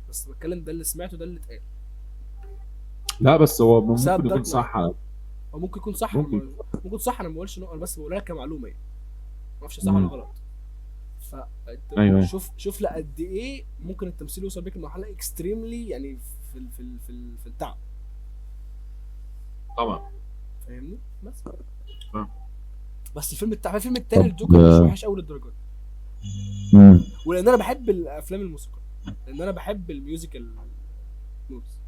بس بتكلم ده اللي سمعته، ده اللي اتقال لا بس هو ممكن بسبب يكون دارك نايت، صح. او ممكن يكون صح، ممكن. ممكن صح، انا ما بقولش انا بس بقول لك كمعلومه يعني، ما اعرفش صح ولا امم. غلط. ايوه ايوه. شوف لقد ايه ممكن التمثيل يوصل بيك لمرحله اكستريملي يعني في التعب، طبعا. فاهمني؟ بس فاهم. بس الفيلم التاني طب الجوكر مش وحش قوي للدرجه دي، امم. ولان انا بحب الافلام الموسيقى، لان انا بحب الميوزيكال موفز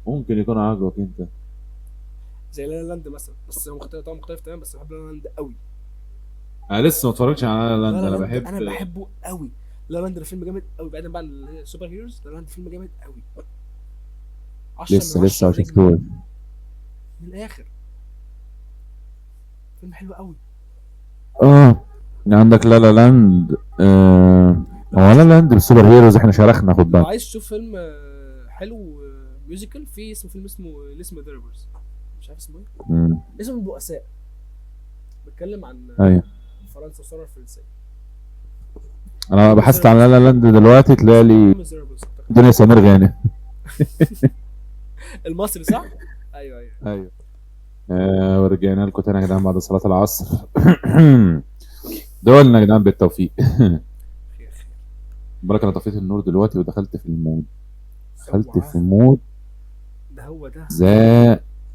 ممكن يكون عاجبك انت. زي لا لا لاند مثلا، بس هو مختلف طبعا، مختلف تماما، بس بحب لا لا لاند قوي. انا لسه ما اتفرجتش على لا لاند، لا انا لاند بحب. انا بحبه قوي، لا لا لاند ده فيلم جامد قوي، بعيدا بقى عن السوبر هيروز، لا لا لاند فيلم جامد قوي، 10 من لسه 10 ما نجمه شفتوش. من الاخر، فيلم حلو قوي. اه. عندك لا لا لاند. لو هو عايز لا تشوف لاند بالسوبر هيروز احنا شارخنا، خد لو بالك. عايز تشوف فيلم حلو ميوزيكال، في فيلم اسمه ذا ريفرز، مش عارف اسمه ايه، امم. اسمه البؤساء، بيتكلم عن ايوه. فرنسا والثوره الفرنسيه. انا فيلم بحثت عن لا ميزيرابلز، لا لاند دلوقتي طلع لي فيلم ميزيرابلز اعتقد، دنيا سمير غانم. المصري صح؟ ايوه ايوه. ايوه. ورجعنا لكم تاني يا جدعان بعد صلاة العصر. دولنا يا جدعان بالتوفيق. خير خير. بالك انا طفيت النور دلوقتي ودخلت في المود. دخلت اوعى، في مود. ده هو ده،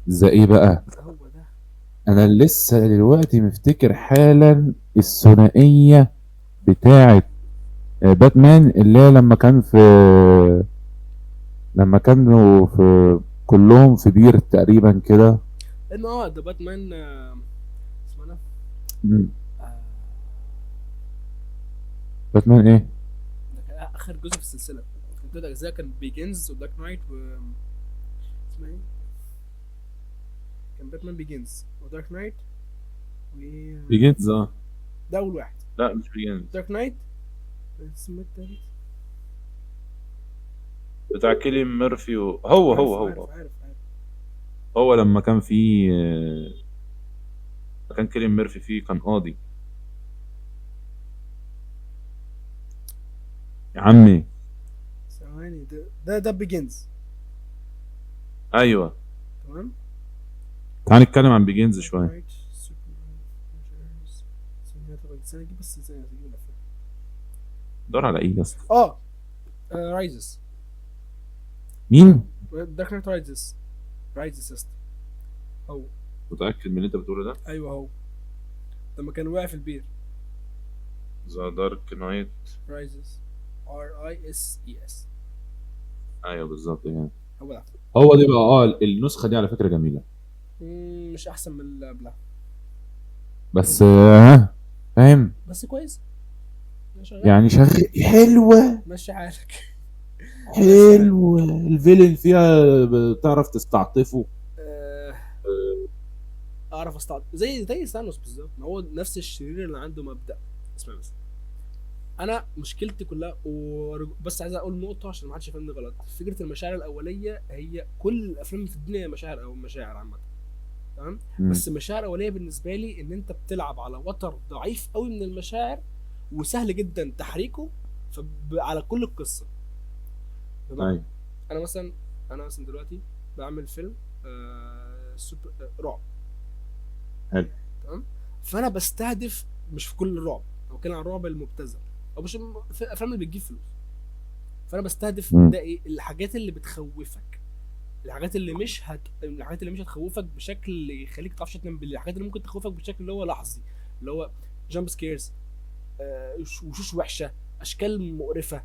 ذا ايه بقى؟ ده هو ده. انا لسه دلوقتي مفتكر حالا الثنائية بتاعت باتمان اللي هي لما كانوا في كلهم في بير تقريبا كده. انه ده باتمان اسمه انا مم. آه، باتمان ايه؟ ده كان اخر جزء في السلسله، كان 3 اجزاء، كان بيجنز ودارك نايت و اسمها ايه، كان باتمان بيجنز ودارك نايت و بيجيتس ده اول واحد. لا مش بيجيتس، دارك نايت اسمه التالت. بتاع كيليان ميرفي هو عارف هو عارف هو عارف عارف هو لما كان في كان كيليان ميرفي فيه كان قاضي يا عمي. ثواني، ده بيجنز. ايوه تمام. تعال نتكلم عن بيجينز دارك شويه. نايت ثانية اجيب بس ثانية اجيب الافلام. دور على ايه يا اسطى؟ رايزز. مين؟ دارك نايت رايزز يا اسطى. هو متاكد من اللي انت بتقوله ده؟ ايوه هو لما كان واقع في البير. ذا دارك نايت. رايزز RISES. ايوه بالظبط يعني. هو ده. هو دي بقى النسخه دي على فكره جميله. مش احسن من اللي قبلها بس فاهم بس كويس. شغال. يعني شغال حلوه. ماشي حالك. ماشي حالك. حلوه الفيلن فيها بتعرف تستعطفه. آه، اعرف استعد زي ثانوس بالظبط، ما هو نفس الشرير اللي عنده مبدأ. اسمع بس، انا مشكلتي كلها بس عايز اقول نقطه عشان ما حدش يفهمني غلط. فكره المشاعر الاوليه، هي كل الافلام في الدنيا مشاعر او مشاعر عامه، تمام. بس المشاعر الاوليه بالنسبه لي ان انت بتلعب على وتر ضعيف قوي من المشاعر، وسهل جدا تحريكه على كل القصه. بمعنى ايوه انا مثلا دلوقتي بعمل فيلم سوبر رعب، حلو. تمام. فانا بستهدف مش في كل الرعب، او كان عن الرعب المبتذل او مش في الافلام اللي بتجيب فلوس. فانا بستهدف ده ايه، الحاجات اللي بتخوفك، الحاجات اللي مش هتخوفك بشكل يخليك تعرفش تنام بالليل، الحاجات اللي ممكن تخوفك بشكل اللي هو لحظي، اللي هو جامب سكيرز، وشوش وحشه، اشكال مقرفه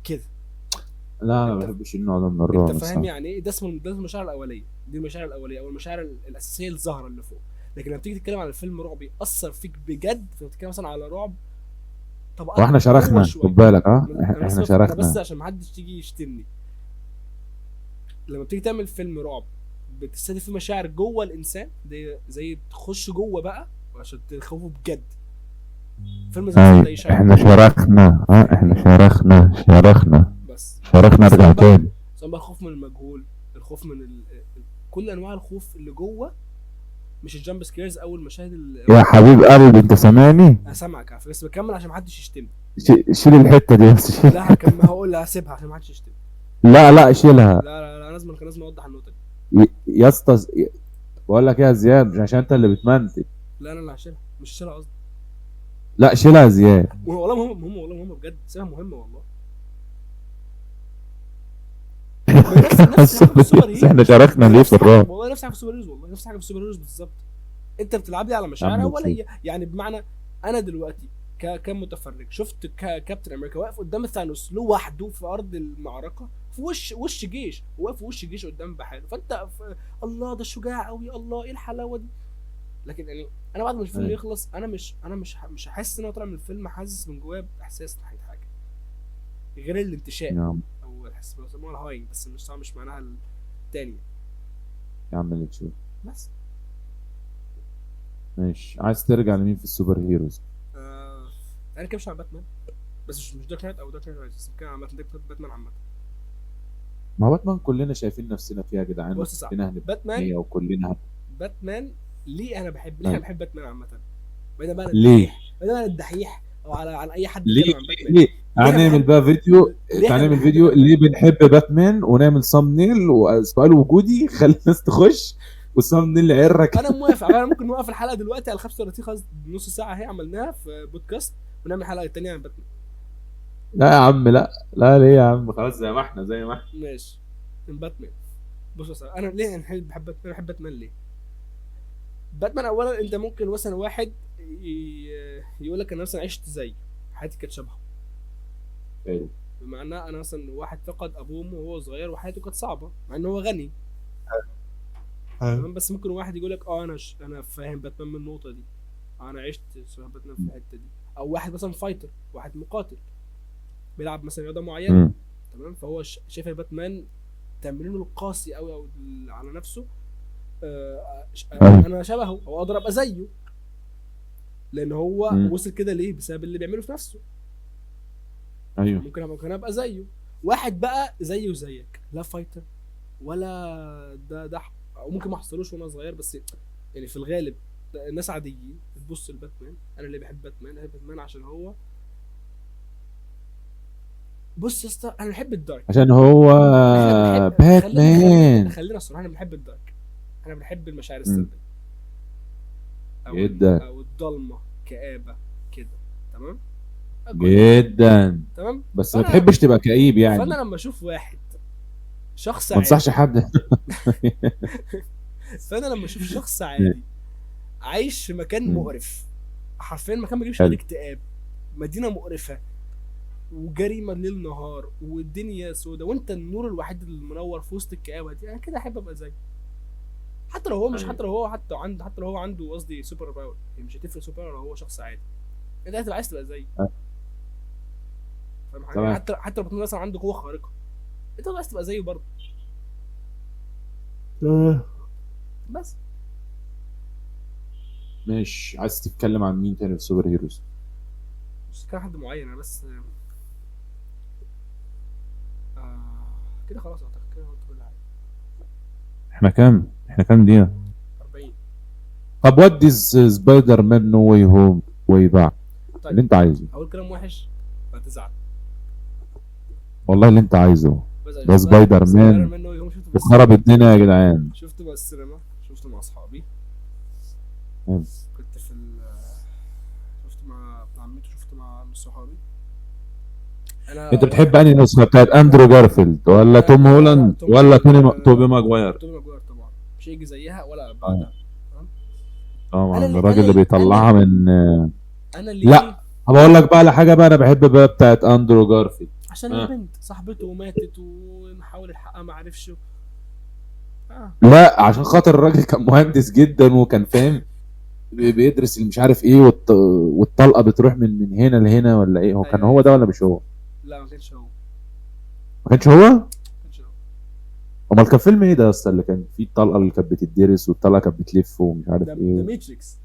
كده. لا انا ما انت بحبش النوع ده من انت الرعب فاهم الصراحه. يعني ايه؟ ده المشاعر الاوليه، دي المشاعر الاوليه او المشاعر الاساسيه الظاهره اللي فوق. لكن لما تيجي تتكلم على الفيلم رعب ياثر فيك بجد، فبتتكلم مثلا على رعب طبقات واحنا جوه شرخنا شويه. خد بالك احنا انا بس شرخنا. عشان ما حدش تيجي يشتمني، لما بتيجي تعمل فيلم رعب بتستهدف فيه مشاعر جوه الانسان، زي تخش جوه بقى عشان تخوفه بجد. فيلم زي مثلا زي احنا شاينينج. شرخنا احنا فاهمني؟ شرخنا بس شرخنا ارجع تاني. سواء بقى الخوف من المجهول، الخوف من كل انواع الخوف اللي جوه، مش الجامب سكيرز او المشاهد يا حبيب قلبي انت سامعني؟ انا سامعك عارف، بس بكمل عشان ما حدش يشتمني. شيل الحته دي بس شيل. لا هكمل، هقولها هسيبها عشان ما حدش يشتمني. لا شيلها. لا لازم اوضح النقطه دي. يا اسطى بقول لك ايه يا زياد، مش عشان انت اللي بتمنتج. لا انا اللي هشيلها، مش هشيلها قصدي. لا شيلها يا زياد. والله مهم والله مهم بجد، سيبها مهمه والله. نفس حاجه في السوبر هيروز. احنا شاركنا ليه في الرعب؟ والله نفس حاجه في السوبر هيروز، والله نفس حاجه في السوبر هيروز بالظبط. انت بتلعب لي على يا مشاعر عم نشوف. اوليه، يعني بمعنى انا دلوقتي كمتفرج شفت كابتن امريكا واقف قدام ثانوس لوحده في ارض المعركه، في وش جيش، واقف في وش جيش قدام بحاله، فانت الله ده شجاع قوي، الله ايه الحلاوه دي. لكن يعني انا بعد ما الفيلم يخلص انا مش هحس ان انا طالع من الفيلم حاسس من جوايا باحساس ناحيه حاجه غير الانتشاء، يا او الحس بيسموها الهاينج، بس مش معناها التانية. عم اللي تشوف. بس ماشي، عايز ترجع لمين في السوبر هيروز؟ انا كمش عن باتمان، بس مش دارك نايت او دارك نايت رايزز، كان عامه باتمان عامه. ما هو باتمان كلنا شايفين نفسنا فيها يا جدعان، بص صح، وكلنا باتمان وكلنا ليه انا بحب باتمان عامه، بعيدا بقى عن ليه؟ الدحيح، بعيدا عن الدحيح او عن اي حد ليه يتكلم عن باتمان. ليه؟ هنعمل بقى فيديو، ليه احنا هنعمل بنحب فيديو باتمان؟ ليه بنحب باتمان، ونعمل سامنيل وسؤال وجودي خلي الناس تخش، والسامنيل عرك. انا موافق، انا ممكن نوقف الحلقه دلوقتي على 35 خلاص، نص ساعه اهي عملناها في بودكاست، ونعمل حلقه تانية عن باتمان. لا يا عم لا ليه يا عم، خلاص زي ما احنا ماشي. من باتمان. بص انا ليه بحب باتمان ليه؟ باتمان اولا انت ممكن مثلا واحد يقول لك انا مثلا عشت زي حياتي كانت شبهه، حلو. بمعنى انا مثلا واحد فقد ابوه وامه وهو صغير وحياته كانت صعبه مع ان هو غني، حلو. تمام، بس ممكن واحد يقول لك اه انا فاهم باتمان من النقطه دي، انا عشت شبه باتمان في الحته دي. او واحد مثلا فايتر، واحد مقاتل بيلعب مثلا رياضه معينه، مم. تمام، فهو شايف الباتمان تمرينه القاسي قوي او على نفسه، ايوه. انا شبهه او اقدر ابقى زيه، لان هو مم. وصل كده ليه بسبب اللي بيعمله في نفسه، ايوه. ممكن ابقى زيه. واحد بقى زيه وزيك، لا فايتر ولا ده او ممكن ما حصلوش وانا صغير، بس يعني في الغالب الناس عاديين بتبص لباتمان. انا اللي بحب باتمان، بحب باتمان عشان هو، بص يا اسطى انا بحب الدارك. عشان هو احنا بنحب، باتمان. خلينا صراحه، احنا بنحب الدارك، احنا بنحب المشاعر مم. السلبيه او جدا او الضلمه، كآبه كده، تمام، كلنا بنحب، جدا. تمام. بس ما تحبش تبقى كئيب فانا يعني. لما اشوف واحد شخص ما انصحش عادي حد. فانا لما اشوف شخص عادي عايش في مكان مم. مقرف، حرفيا مكان ما يجيبش غير حلو. اكتئاب، مدينه مقرفه وجريمه ليل نهار والدنيا سودة، وانت النور الوحيد اللي منور في وسط الكآبه دي، انا كده احب ابقى زيه. حتى لو هو مش، أيوة. حتى لو هو عنده قصدي سوبر باور، يعني مش هتفرق سوبر باور لو هو شخص عادي، انت هتبقى عايز تبقى زيه. فاهم حاجه؟ يعني تمام. حتى لو باتمان مثلا عنده قوه خارقه، انت عايز تبقى زيه برضه. بس مش عايز تتكلم عن مين تاني في السوبر هيروز؟ مش كان حد معين، انا بس كده خلاص اعتقد كده قلت كل حاجه. احنا كام دقيقة؟ 40. طب ودي سبايدر مان نو واي هوم واي باك طيب اللي انت عايزه. اقول كلام وحش فتزعل، والله اللي انت عايزه. بس ده سبايدر سبايدر مان مان نو يوم شفته في وخرب السينما، الدنيا يا جدعان. شفته بقى السينما، شفته مع اصحابي، حلو. كنت في شفته مع ابن عمتي، شفته مع صحابي. انت انا بتحب انهي نسخة بتاعت اندرو جارفيلد ولا توم لا هولاند ولا توبي ماجواير؟ توبي ماجواير طبعا، مش هيجي زيها ولا اه بعدها، تمام. طبعا انا اللي الراجل اللي بيطلعها من انا ليه؟ لا. هبقول لك بقى على حاجة بقى، انا بحب بقى بتاعت اندرو جارفيلد. عشان اه البنت صاحبته ماتت ونحاول الحقها ما عرفش، لا، عشان خاطر الراجل كان مهندس جدا وكان فاهم بيدرس اللي مش عارف ايه والطلقه بتروح من هنا لهنا ولا ايه. هو كان ايوه هو ايوه ده ولا فاهم. مش هو؟ لا ما كانش هو، ما ما كانش هو. كانش هو. امال كان فيلم ايه ده اصلا اللي كان فيه الطلقه اللي كانت بتدرس والطلقه كانت بتلف ومش عارف ده ايه؟ ماتريكس،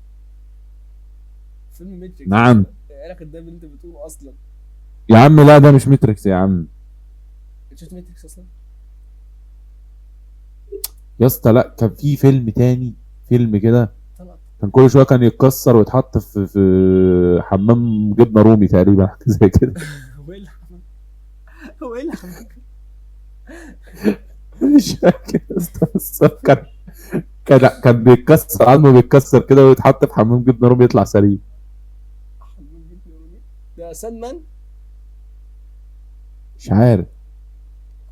فيلم ماتريكس يا نعم. اسطى، ايه علاقه ده باللي انت بتقوله اصلا؟ يا عم لا، ده مش ماتريكس يا عم. انت شفت ماتريكس اصلا؟ يا اسطى لا، كان في فيلم تاني، فيلم كده طلع كان كل شويه كان يتكسر ويتحط في حمام جبنه رومي تقريبا، حاجه زي كده. هو ايه اللي عمل؟ هو ايه اللي عمل؟ مش فاكر يا اسطى، بس هو كان بيتكسر عظمه، بيتكسر كده ويتحط في حمام جبنه رومي يطلع سليم. ده ساندمان. مش عارف.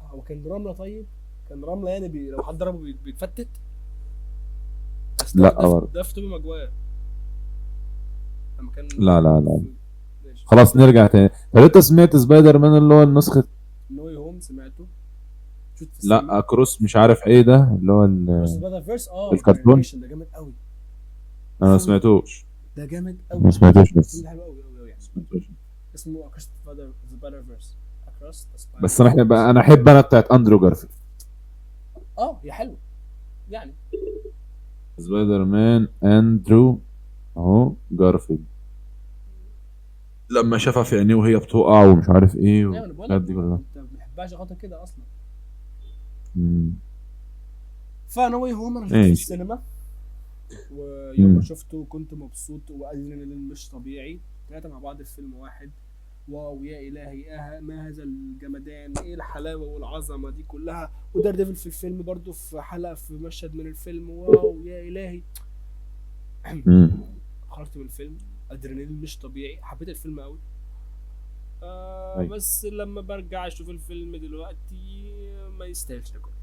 هو كان رمله، طيب كان رمله يعني لو حد ضربه بيتفتت. بس لا برضه. ده في توبي ماجواير لما كان لا لا لا. ماشي. خلاص نرجع تاني. طب انت سمعت سبايدر مان اللي هو النسخة؟ نو هوم سمعته، شفت في السينما. لا كروس مش عارف ايه ده اللي هو كروس سبايدر فيرس، بتاع الكرتون. الانيميشن ده جامد قوي. انا ما الفيلم سمعتوش. ده جامد ما قوي، سمعتوش الفيلم بس. ده حلو قوي قوي قوي ما يعني. سمعتوش. اسمه اكروس سبايدر فيرس، اكروس بس انا احب انا بتاعت اندرو جارفيلد. هي حلوه يعني. سبايدر مان اندرو اهو جارفيلد، لما شافها في عينيه وهي بتقع ومش عارف ايه ايوه انا بقول لك، والحاجات دي كلها. انت ما بتحبهاش عشان خاطر كده اصلا. مم. فانا واي هوم انا شفته في ماشي. السينما، ويوم ما مم. شفته كنت مبسوط وادرينالين مش طبيعي، ثلاثة مع بعض في فيلم واحد. واو يا الهي، ما هذا الجمدان، ايه الحلاوه والعظمه دي كلها. ودار ديفل في الفيلم برضو في حلقه في مشهد من الفيلم، واو يا الهي. مم. خرجت من الفيلم ادرينالين مش طبيعي، حبيت الفيلم قوي. أيوة. بس لما برجع اشوف الفيلم دلوقتي ما يستاهلش ده كله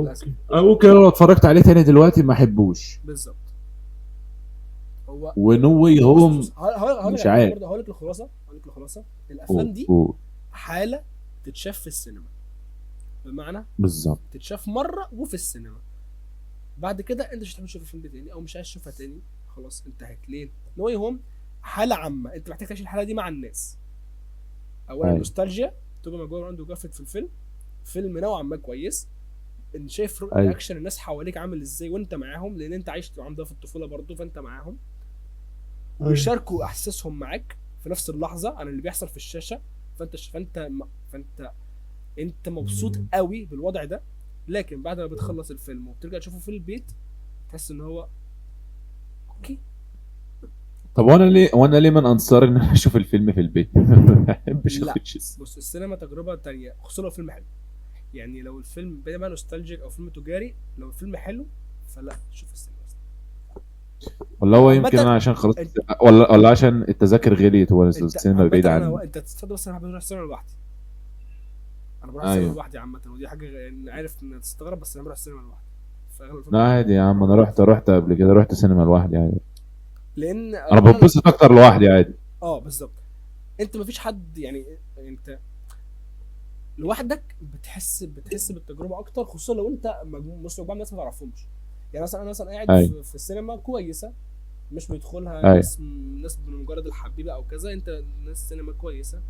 للاسف. ممكن لو اتفرجت عليه تاني دلوقتي ما احبوش. بالظبط. هو ونو واي بص هوم بص هقول لك مش على حاجه عارف. برضه، هقول لك الخلاصه. الافلام دي حاله تتشاف في السينما، بمعنى بالظبط. تتشاف مره وفي السينما، بعد كده انت مش هتحب تشوف الفيلم ده تاني او مش عايز تشوفها تاني، خلاص انتهت. ليه؟ نو واي هوم حاله عامه، انت محتاج تعيش الحاله دي مع الناس. اولا ايوه نوستالجيا، توبي ماجوير عنده جرافيك في الفيلم، فيلم نوعا ما كويس، ان شايف ايوه رياكشن الناس حواليك عامل ازاي وانت معاهم، لان انت عايش معاهم ده في الطفوله برضه، فانت معاهم وبيشاركوا احساسهم معاك في نفس اللحظه عن اللي بيحصل في الشاشه. فانت انت مبسوط قوي بالوضع ده. لكن بعد ما بتخلص الفيلم وبترجع تشوفه في البيت، تحس ان هو اوكي. طب وانا ليه من انصار ان انا اشوف الفيلم في البيت؟ ما بحبش لا اخش. بص، السينما تجربه تانية، خصوصا لو فيلم حلو. يعني لو الفيلم بقى نوستالجيك او فيلم تجاري، لو الفيلم حلو فلا شوف السينما بس. ولا هو يمكن وعامة انا عشان خلاص، انت ولا عشان التذاكر غليت انت والسينما عامة بعيد عني. انت تصدق بس انا بحب اروح السينما لوحدي. انا بروح السينما ايوه لوحدي عامة، ودي حاجة يعني عارف انك تستغرب، بس انا بروح السينما لوحدي في اغلب الافلام لا اللي بحبها. عادي يا عم، انا رحت قبل كده، رحت سينما لوحدي عادي. لان انا اولا بتبسط اكتر لوحدي عادي. اه بالظبط، انت مفيش حد يعني، انت لوحدك بتحس بالتجربه اكتر، خصوصا لو انت مجموعه ناس ما تعرفهمش. يعني مثلا انا قاعد ايوه في السينما كويسه، مش بيدخلها ايوه ناس بمجرد الحبيبه او كذا، انت ناس سينما كويسه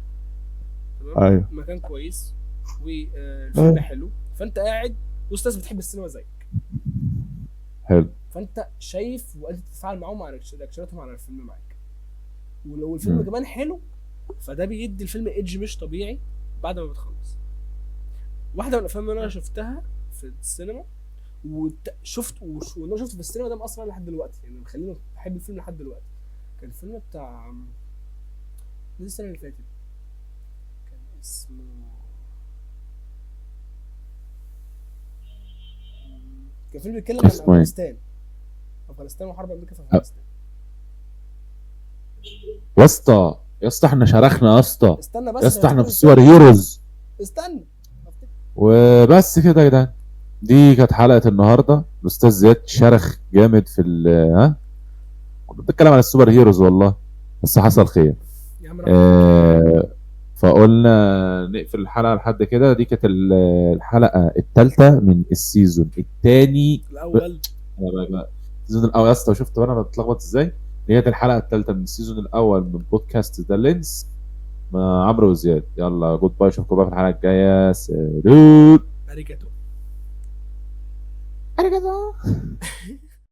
تمام، ايوه مكان كويس والفيلم ايوه حلو، فانت قاعد وسط ناس بتحب السينما زيك، حلو. فانت شايف وقادر تتفاعل معاهم على رياكشناتهم على الفيلم معاك. ولو الفيلم مم. كمان حلو، فده بيدي الفيلم ايدج مش طبيعي بعد ما بتخلص. واحده من الافلام اللي انا شفتها في السينما واللي انا شفته في السينما ده مأثر عليا لحد دلوقتي، يعني مخليني بحب الفيلم لحد دلوقتي، كان الفيلم بتاع نزل السنه اللي فاتت، كان اسمه كان فيلم بيتكلم عن اسمه ايه؟ افغانستان وحرب امريكا في افغانستان. يا اسطى يا اسطى احنا شرخنا يا اسطى. استنى يا بس عشان اسطى احنا افتكر في السوبر الفيلم، هيروز. استنى افتكر. وبس كده يا جدعان، دي كانت حلقة النهارده. الاستاذ زياد شرخ جامد في ها، كنا بنتكلم على السوبر هيروز والله، بس حصل خير. يا عم ربنا يخليك. فقلنا نقفل الحلقة لحد كده. دي كانت الحلقة الثالثة من السيزون الثاني. الاول السيزون الاول يا اسطى، شفت انا بتلخبط ازاي؟ دي كانت الحلقة الثالثة من السيزون الاول من بودكاست ذا لينس مع عمرو وزياد. يلا جود باي، اشوفكم بقى في الحلقة الجاية. سلام. اريكاتو. اريجاتو.